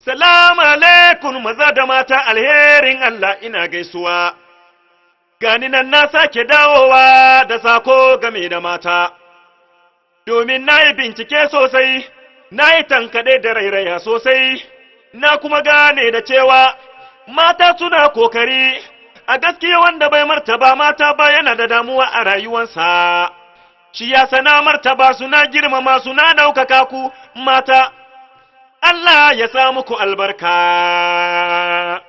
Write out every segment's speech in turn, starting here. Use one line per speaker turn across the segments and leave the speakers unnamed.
Salamu alaikum maza da mata alherin Allah ina gaisuwa. Gani nan na sake dawowa da sako game da mata. Domin na yi bincike sosai, na yi tankaɗe da rairaya sosai, na kuma gane da cewa mata suna kokari. A gaskiya wanda bai martaba mata ba yana da damuwa a rayuwansa. Shi ya sana martaba suna girmama suna ɗaukaka ku mata. Allah ya sa muku albarka.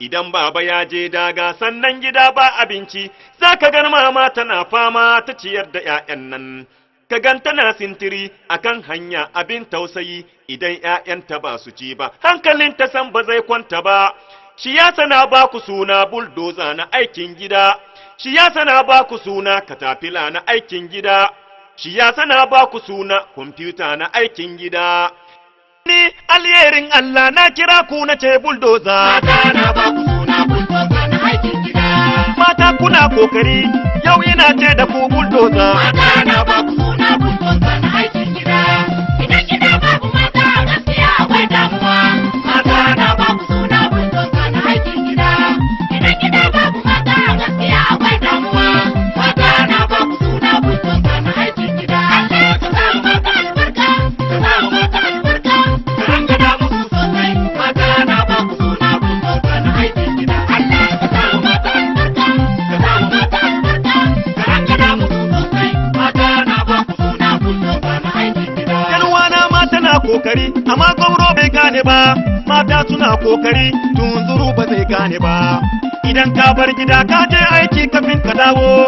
Idan baba ya je daga sannan gida ba abinci, za ka gan mama tana fama ta ciyar da ‘ya'yan nan. Ka gan tana sintiri a kan hanya abin tausayi idan ‘ya'yanta ba su ci ba, hankalinta san ba zai kwanta ba. Shi ya sana ba ku suna bulldozer na aikin gida, shi ya sana ba ku suna katafila na aikin gida, shi ya sana ba ku suna kwamfuta na aikin gida. Ni alherin Allah na kira ku na ce bulldozer.
Mata na ba ku suna bulldozer na aikin gida.
Mata kuna kokari, yau ina ce da ku bulldozer.
Mata na ba ku suna bulldozer na aikin gida. Idan gida babu mata a gaskiya akwai damuwa. Mata na ba ku suna bulldozer na aikin gida. Idan gida babu mata a gaskiya akwai damuwa. Mata na ba ku suna bulldozer na aikin gida. Allah ka sa mu mata albarka, ka sa mu mata albarka.
Kokari amma gauro bai gane ba, mata suna kokari tunzuru ba zai gane ba. Idan ka bar gida ka je aiki kafin ka dawo,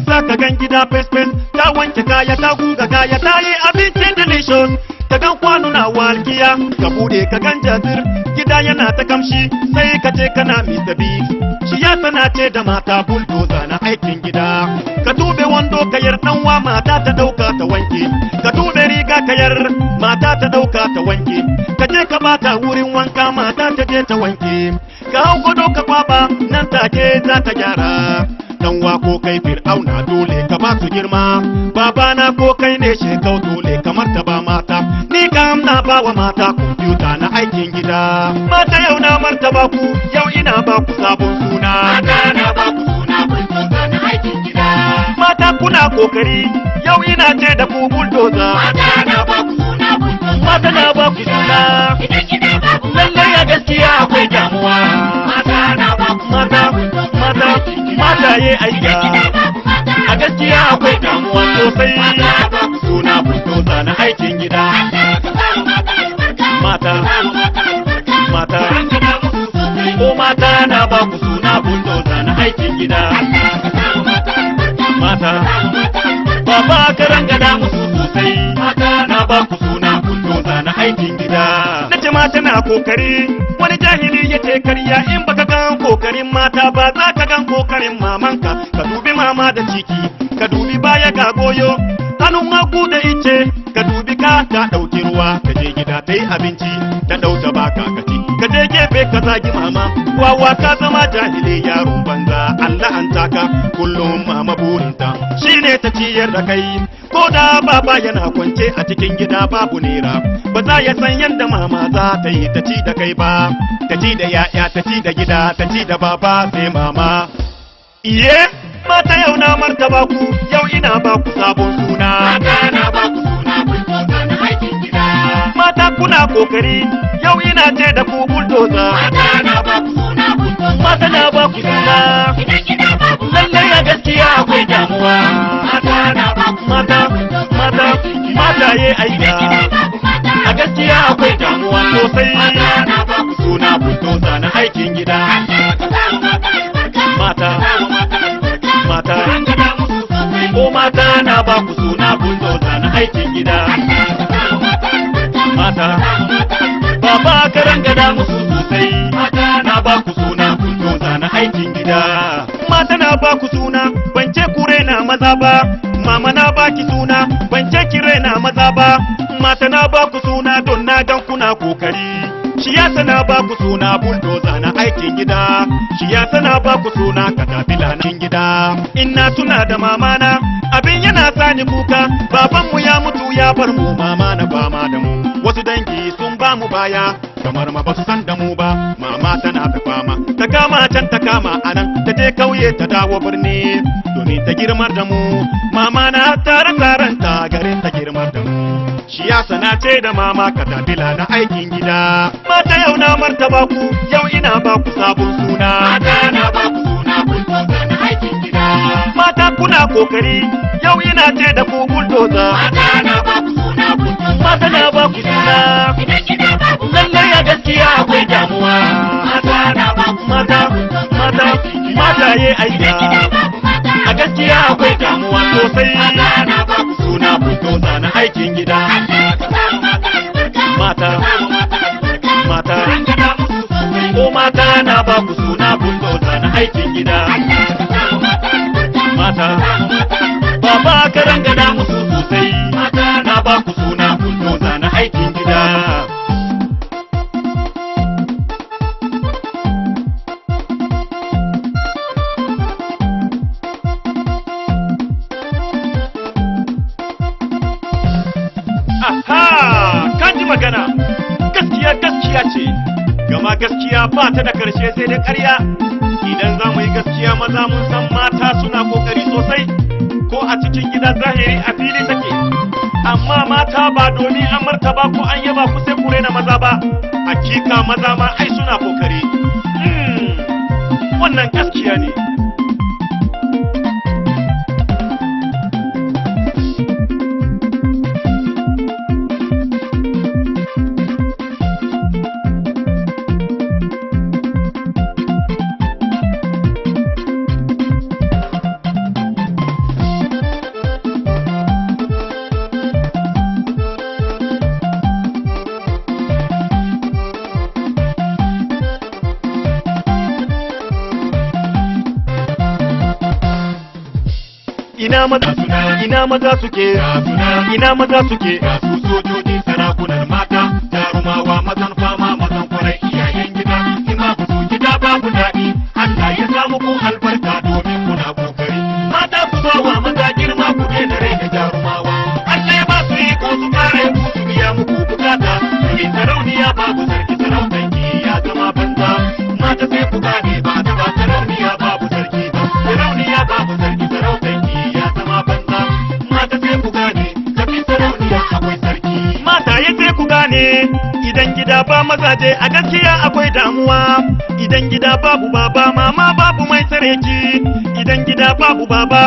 za ka gan gida fes-fes, ta wanke kaya ta guga kaya ta yi abincin delicious. Ka gan kwano na walkiya, ka bude ka gan jazir, gida yana ta kamshi sai ka ce kana Mr. Big. Shi ya sana ce da mata bulldozer na aikin gida. Ka tube wando kayar ɗanwa mata ta ɗauka ta wanke, ka tube riga kayar mata ta ɗauka ta wanke, ka je ka bata wurin wanka mata ta je ta wanke, ka hau gado ka kwaba nan take za ta gyara. Ɗanwa ko kai fir'auna dole ka ba su girma, babana ko kai ne shekau dole kamar ta ba mata. Ni kam na ba wa mata kwamfuta na aikin gida. Mata yau na martaba ku, yau ina ba ku sabon suna.
Mata na ba ku suna bulldozer na aikin gida.
Mata kuna kokari, yau ina ce da ku bulldozer.
Mata na ba ku suna bulldozer.
Mata na ba ku suna.
Idan gida babu
Lallai a gaskiya akwai damuwa.
mata na ba ku
Mata, mata, mata ye aika. A gaskiya akwai damuwa sosai. Suna bulldozer na aikin gida. Mata, mata, ko mata na ba ku suna bulldozer na aikin gida. Mata, baba ka rangada musu sosai. Na ba ku suna bulldozer na aikin gida. Nace mata na kokari, wani jahili ya ce karya in baka gan kokarin mata ba za ka gan kokarin mamanka. Ka dubi mama da ciki, ka dubi baya ga goyo, hannun hagu da ice, ka dubi ka ɗauki ruwa, ka je gida ta yi abinci, ta ɗauta baka ka ci. Ka je gefe ka zagi mama, wawa ka zama jahili yaro banza, Allah an taka kullum mama burinta shine ta ciyar da kai. Ko da baba yana kwance a cikin gida babu nera, ba za ya san yadda mama za ta yi ta ci da kai ba, ta ci da ya'ya, ta ci da gida, ta ci da baba sai mama. Iye, mata yau na martaba ku, yau ina ba ku sabon suna.
Mata na ba ku suna bulldozer na aikin gida.
Mata kuna kokari, yau ina ce da ku bulldozer.
Mata na ba ku suna bulldozer.
Mata na ba ku suna.
Idan gida babu
Lallai a gaskiya akwai damuwa.
mata na ba ku
Mata, mata, mata ye aika. A gaskiya akwai damuwa sosai. Suna bulldozer na aikin gida. Mata, mata, ko mata na ba ku suna bulldozer na aikin gida. Mata, baba ka rangada musu sosai. Na ba ku suna bulldozer na aikin gida. Mata na ba ku suna, ban ce ku rena maza ba. Mama na ba ki suna, ban ce ki rena maza ba. Mata na ba ku suna don na gan kuna kokari. Shi ya sana ba ku suna bulldozer na aikin gida. Shi ya sana ba ku suna katafila na gida. Ina tuna da mama na, abin yana sani kuka. Babanmu ya mutu ya bar mu, mama na fama da mu. Wasu dangi sun ba mu baya, kamar ma basu san da mu ba. Mama tana ta fama, ta kama can ta kama anan, ta je kauye ta dawo birni domin ta girmar da mu. Mama na tare taranta garin ta girmar da mu. Shi ya sana ce da mama ka tabila na aikin gida. Mata yau na martaba ku, yau ina ba ku sabon suna.
Mata na ba ku suna bulldozer na aikin gida.
Mata kuna kokari, yau ina ce da ku bulldozer.
Mata na ba ku suna bulldozer.
Mata na ba ku suna.
Idan gida babu
Lallai a gaskiya akwai damuwa.
mata na ba ku
Mata, mata, mata ye aika. A gaskiya akwai damuwa sosai.
Mata na ba ku
Suna bulldozer na aikin gida. Mata, mata, ko mata na ba ku suna bulldozer na aikin gida. Mata, baba ka rangada musu sosai. Mata na ba ku suna bulldozer na aikin gida. Aha! Kan ji magana, gaskiya gaskiya ce, gama gaskiya ba ta da karshe sai da ƙarya. Idan za mu yi gaskiya maza mun san mata suna kokari sosai, ko a cikin gida zahiri a fili take. Amma mata ba domin an martaba ko an yaba ku sai ku rena maza ba, hakika maza ma ai suna kokari. Wannan gaskiya ne. Ina maza suke, ina maza suke,
su sojoji sarakunan mata, jarumawa mazan fama mazan kwarai iyayen gida, ima ku su gida babu daɗi, Allah ya samu ku albarka domin kuna kokari. Mata ku ba wa maza girma ku daina rai da jarumawa, Allah ya ba su iko su kare ku su biya muku bukata, domin sarauniya babu sarki sarautanki ya zama banza. Mata sai ku gane ba ta ba sarauniya babu sarki ba, sarauniya babu sarki sarautanki ya zama banza. Mata sai ku gane kafin sarauniya akwai sarki.
mata ya sai ku gane, idan gida ba mazaje a gaskiya akwai damuwa. Idan gida babu baba mama babu mai tsare ki, idan gida babu baba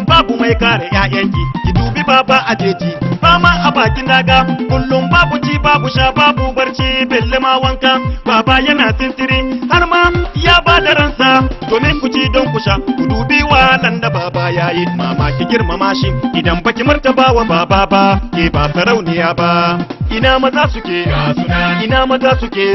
babu mai kare 'ya'yanki. Ki dubi baba a jeji, fama a bakin daga, kullum babu ci babu sha babu barci belle ma wanka. Baba yana sintiri har ma ya ba da ransa domin ku ci don ku sha. Ku dubi walan da baba yayi, mama ki girmama shi, idan baki martaba wa baba ba ke ba sarauniya ba. Ina maza suke, ina maza suke,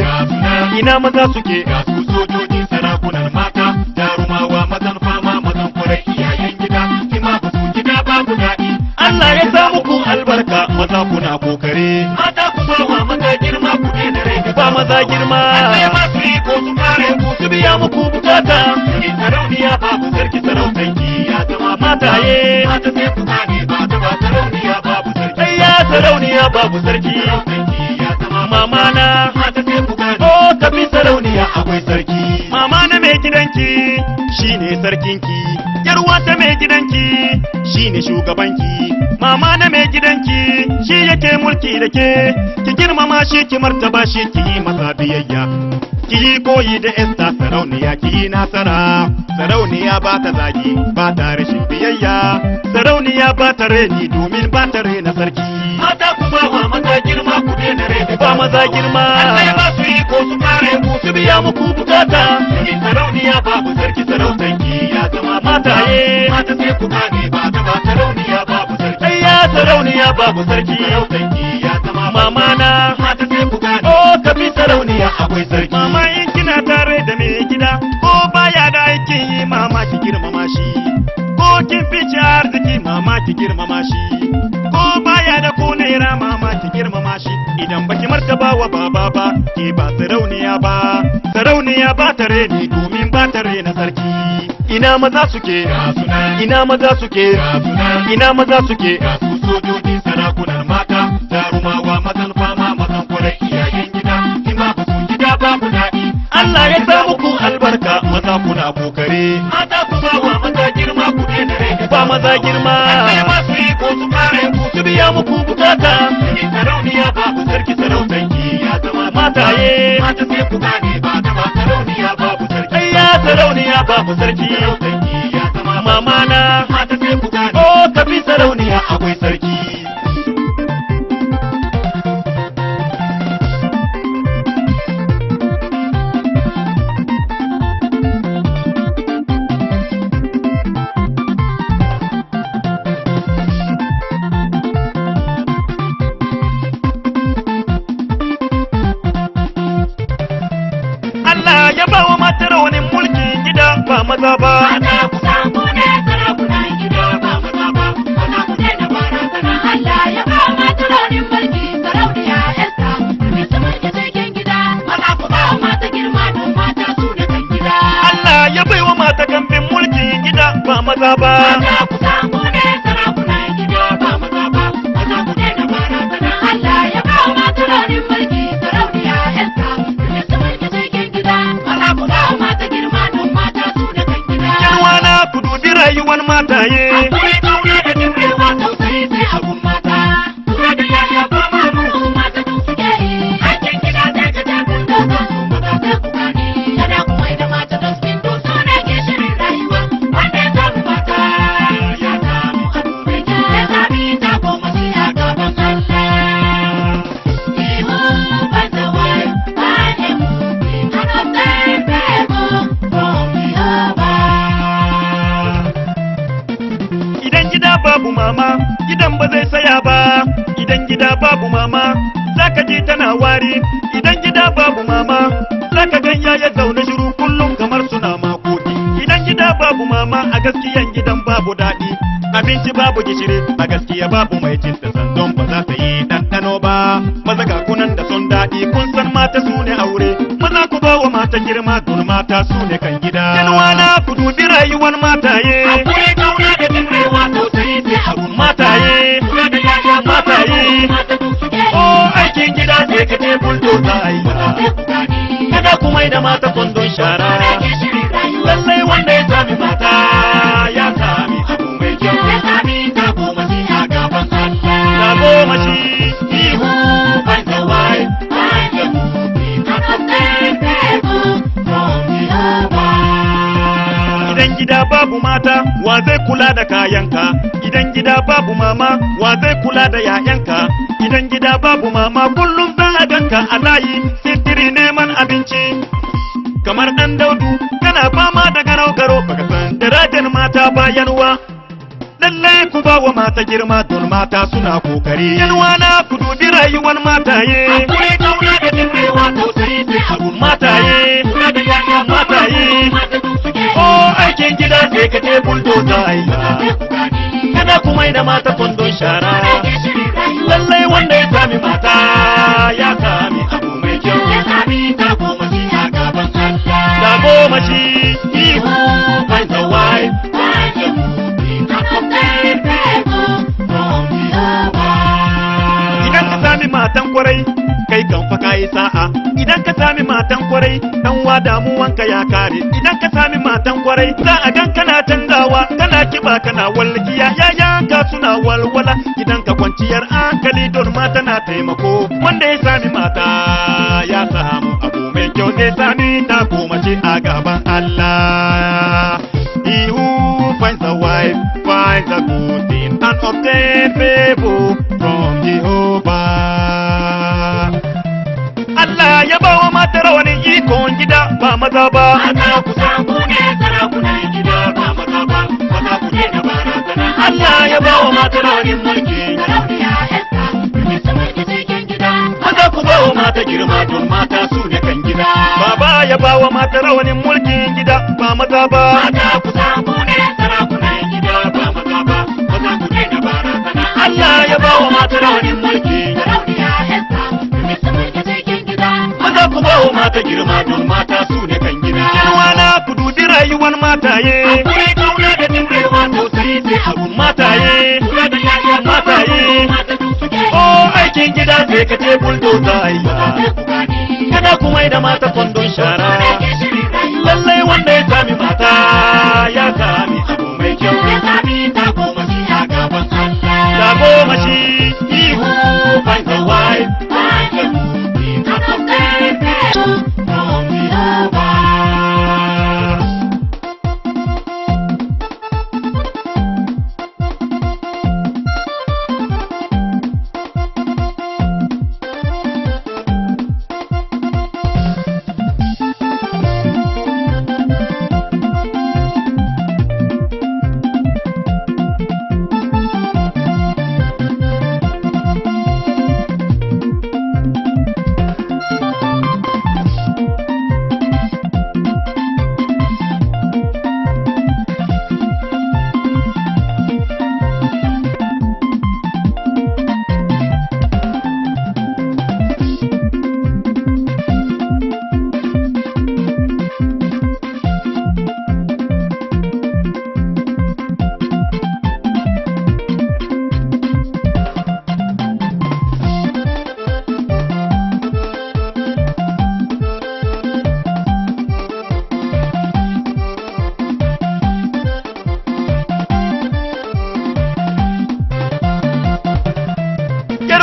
ina maza suke.
Ga su sojoji sarakunan mata, jarumawa mazan fama mazan kwarai iyayen gida, ima ku su gida babu daɗi.
Allah ya sa muku albarka, maza kuna kokare.
Mata ku ba wa maza girma ku daina rai da
Ba maza girma,
Allah ya ba su iko su kare ku
su biya muku bukata.
Domin sarauniya babu sarki sarautanki ya zama
Mataye.
Mata sai ku gane ba ta ba sarauniya babu sarki.
Sai ya sarauniya babu sarki.
Sarautanki ya zama
Mama na,
Mata sai ku gane
oh tafi sarauniya
akwai sarki.
Mama na mai gidanki shine sarkinki, yarwa ta mai gidanki shine shugabanki. Mama na mai gidanki shi yake mulki da ke, ki girmama shi ki martaba shi ki yi masa biyayya. Ki yi koyi da Esther sarauniya ki yi nasara. Sarauniya ba ta zagi ba ta rashin biyayya, sarauniya ba ta reni domin ba ta rena sarki.
Mata ku ba wa maza girma ku daina rai da
Ba maza girma,
Allah ya ba su iko su kare ku
su biya muku bukata.
Domin sarauniya babu sarki sarautanki ya zama
Mataye.
Mata sai ku gane ba ta ba sarauniya babu sarki.
Sai ya sarauniya babu sarki.
Sarautanki ya zama
Mama na,
Mata sai ku gane
oh tafi sarauniya
akwai sarki.
Mama in kina tare da mai gida, ko baya da aikin yi mama ki girmama shi. Ko kin fice arziki mama ki girmama shi. Ko baya da ko naira mama ki girmama shi. Idan baki martaba wa baba ba, ke ba sarauniya ba. Sarauniya ba ta reni domin ba ta rena sarki. Ina maza suke, ina maza suke, ina maza suke.
Ga su sojoji sarakunan mata, jarumawa mazan fama mazan kwarai iyayen gida, ima ku su
ya sa muku albarka maza kuna kokari mata ku ba wa maza girma ku daina rage ba maza girma sai masu yi ko su kare ku su biya muku bukata sarauniya babu sarki sarautanki ya zama mataye mata sai ku gane ba ta ba sarauniya babu sarki ya sarauniya babu sarki sarautanki ya zama mama na mata sai ku gane oh kafi sarauniya akwai sarki ya ba wa matar wani mulkin gida ba maza ba.
Mata ku samu ne sarakunan gida ba maza ba. Maza ku daina barazana. Allah ya ba wa matar wani mulki sarauniya Esta. Domin su mulki cikin gida. Maza ku ba wa mata girma don mata su da kan gida.
Allah ya bai wa mata kambin mulkin gida ba maza ba.
Mata ku samu ne sarakunan gida ba maza ba. Maza ku daina barazana. Allah ya ba wa matar wani mulki sarauniya Esta. Domin su mulki cikin gida. Maza ku ba wa mata girma don mata su da kan gida.
Yanwana ku dubi rayuwar mataye.
Akwai kauna da dinrewa tausayi sai abun mata. Tura da yaya ba ma su mata tun suke yi. Aikin gida sai ka ja bulldozer su maza sai ku gane. Kada ku mai da mata dustbin to su ne ke shirin rayuwa. Wanda ya samu mata ya samu abu mai kyau. Ya sami ta goma shi a gaban Allah. Ihu by the way, I am moving out of time people from Jehovah.
Idan gida babu mama, gidan ba zai saya ba. Idan gida babu mama, zaka ji tana wari. Idan gida babu mama, zaka ga yaya zaune shiru kullum kamar suna makoti. Idan gida babu mama, a gaskiyan gidan babu daɗi. Abinci babu gishiri, a gaskiya babu mai cin ta don ba za ta yi ɗanɗano ba. Maza ga kunan da son daɗi, kun san mata su ne aure. Maza ku ba wa mata girma, don mata su ne kan gida. Yanwana ku dubi rayuwar mataye.
Akwai kauna da dinrewa tausayi sai abun
Mataye,
Tura da yaya ba ma
mataye.
mata tun suke yi.
Oh, aikin gida sai ka je bulldozer ai.
Sai ku gane.
Kada ku mai da mata kwandon shara.
Ke shirin rayuwa.
Lallai wanda ya sami mata ya sami abu mai kyau.
Ya sami ta goma shi a gaban Allah.
Na goma shi ihu
By the way, I am moving out of time people from Jehovah.
Idan gida babu mata, wa zai kula da kayanka? Idan gida babu mama, wa zai kula da yayanka? Idan gida babu mama, kullum za a ganka a layi, sitiri neman abinci. Kamar ɗan daudu, kana fama da garau-garo, baka san darajar mata bayanwa. Lallai ku ba wa mata girma don mata suna kokari. Yanwana ku dubi rayuwar mataye.
Akwai kauna da dinrewa tausayi sai abun
Mataye,
Tura da yaya ba
mataye.
mata tun suke yi.
Oh, aikin gida sai ka je bulldozer ai.
Sai ku gane.
Kada ku mai da mata kwandon shara.
Ke shirin rayuwa.
Lallai wanda ya sami mata ya sami abu mai kyau.
Ya sami ta goma shi a gaban Allah.
Da goma shi ihu
By the way, I am moving out of time people from Jehovah.
idan ka sami matan kwarai kai kan fa kai sa'a. Idan ka sami matan kwarai dan wa damuwanka ya kare. Idan ka sami matan kwarai za a gan kana canzawa, kana kiba kana walkiya, yayanka suna walwala. Idan ka kwanciyar hankali don mata na taimako. Wanda ya sami mata ya samu abu mai kyau, zai sami ta goma ce a gaban Allah. He who finds a wife finds a good thing and obtain favor from Jehovah. Allah ya ba wa mata rawanin ikon gida ba maza ba.
Mata ku samu ne sarakunan gida ba maza ba. Maza ku daina barazana.
Allah ya ba wa mata rawanin mulki.
Sarauniya Esta, domin su mulki cikin gida.
Maza ku ba wa mata girma don mata su ne kan gida. Baba ya ba wa mata rawanin mulkin gida ba maza ba.
Mata ku samu ne sarakunan gida ba maza ba. Maza ku daina barazana.
Allah ya ba wa mata rawanin mulki.
Sarauniya Esta, domin su mulki cikin gida.
Maza ku ba wa mata girma don mata su ne kan gida. Yanwana ku dubi rayuwar mataye.
Akwai kauna da dinrewa tausayi sai abun
Mataye,
Tura da yaya ba
mataye.
mata tun suke yi.
Oh, aikin gida sai ka je bulldozer ai.
Sai ku gane.
Kada ku mai da mata kwandon shara.
Ke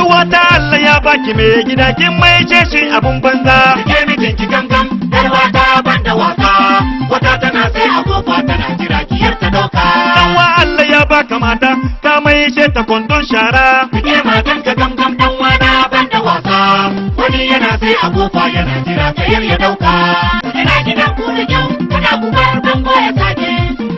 wata Allah ya baki mai gida kin mai ce shi abun banza.
Rike mijinki gangan, yar wata banda wasa. Wata tana sai agogo tana jira kiyar ta dauka.
Danwa Allah ya baka mata ka mai ce ta kwandon shara.
Rike matan ka gangan dan wana banda wasa. Wani yana sai agogo yana jira kiyar ya dauka. Ina gidan ku da kyau, kana kubar bango ya sake.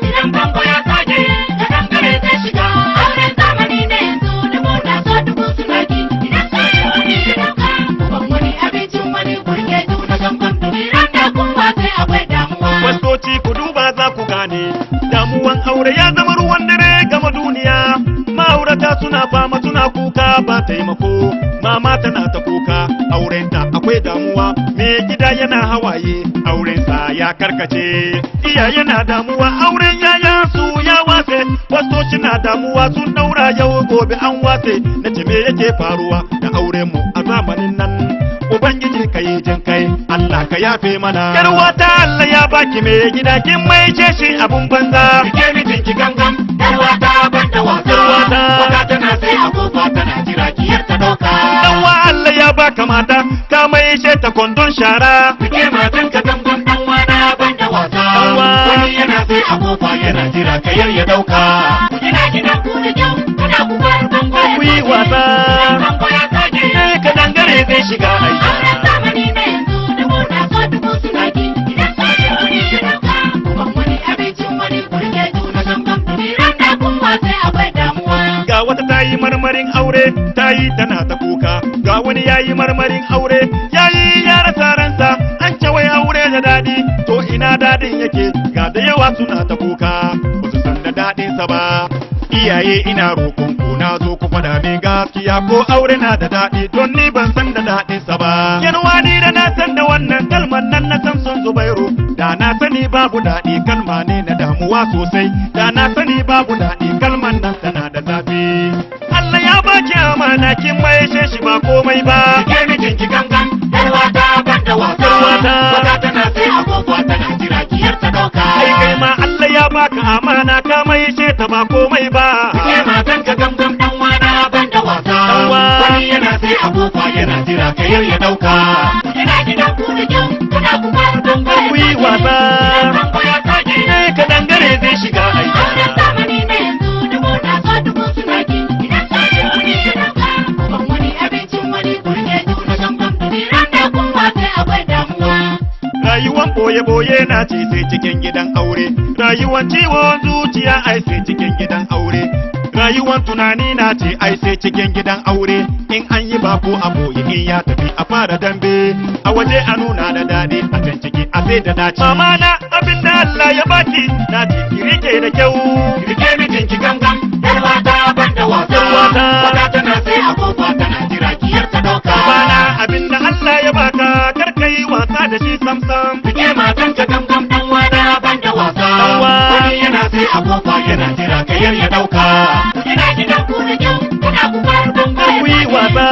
Idan bango ya sake, ka dangare zai shiga. Auren zamani ne yanzu, dubu na so dubu suna ki. Idan sai wani ya dauka, uban wani abincin wani kurke tuna gangan. Idan da kuma sai akwai damuwa.
Fastoci ku duba za ku gane damuwan aure ya zama ruwan dare gama duniya. Ma'aurata suna fama suna kuka ba taimako. Mama tana ta kuka aurenta akwai damuwa. Me gida yana hawaye aurensa ya karkace. Iyaye na damuwa auren yayansu ya wase. Fastoci na damuwa sun daura yau gobe an wase. Nace me yake faruwa da auren mu a zamanin nan? Ubangiji ka yi jin kai, Allah ka yafe mana. Yar wata Allah ya baki mai gida kin mai ce shi abun banza.
Rike mijinki gangan, yar wata banda wasa. Wata tana sai agogo tana jira kiyar ta dauka.
Danwa Allah ya baka mata ka mai ce ta kwandon shara.
Rike matan ka gangan dan wana banda wasa. Wani yana sai agogo yana jira kiyar ya dauka. Ina gidan ku da kyau, kana kubar bango ya
Ku yi wasa.
bango ya sake.
Ka dangare zai shiga aiki.
Auren zamani ne yanzu, dubu na so dubu suna ki. Idan sai wani ya dauka, uban wani abincin wani kurke tuna gangan. Idan da kuma sai akwai damuwa.
Ga wata ta yi marmarin aure ta yi tana ta kuka. Ga wani ya yi marmarin aure ya yi ya rasa ransa. An ce wai aure da daɗi to ina daɗin yake. Ga da yawa suna ta kuka ba su san da daɗinsa ba. Iyaye ina roƙon ku na zo ku faɗa min gaskiya ko aure na da daɗi don ni ban san da daɗinsa ba. Yanwa ni da na san da wannan kalmar nan na Samson Zubairu. Da na sani babu daɗi kalma ne na damuwa sosai. Da na sani babu daɗi kalmar nan tana da zafi. Allah ya baki amana kin mai shi ba komai ba.
Rike mijinki gangan, yar wata banda wasa. Wata tana sai agogo tana jira kiyar ta dauka.
Ai kai ma Allah ya baka amana ka mai ta ba komai ba.
Rike matan ka gangan dan wana banda wasa. Wani yana sai agogo yana jira kiyar ya dauka. Ina gidan ku da kyau, kana kubar bango ya
Ku yi wasa.
bango ya sake.
Ka dangare zai shiga aiki.
Auren zamani ne yanzu, dubu na so dubu suna ki. Idan sai wani ya dauka, uban wani abincin wani kurke tuna gangan. Idan da kuma sai akwai damuwa.
Rayuwan boye-boye na ce sai cikin gidan aure. Rayuwan ciwon zuciya ai sai cikin gidan aure. Rayuwan tunani na ce ai sai cikin gidan aure. In an yi bako a boye in ya tafi a fara dambe. A waje a nuna da daɗi a can ciki a sai da daci. Mama na abin da Allah ya baki na ce ki rike da kyau.
Rike mijinki gangan, yar wata banda wasa. Wata tana sai agogo tana jira kiyar ta dauka.
Bana abin da Allah ya baka kar ka yi wasa da shi samsam.
Rike matan ka gangan dan wana banda wasa. Wani yana sai agogo yana jira kiyar ya dauka. Ina gidan ku da kyau, kana kubar bango ya
Ku yi wasa.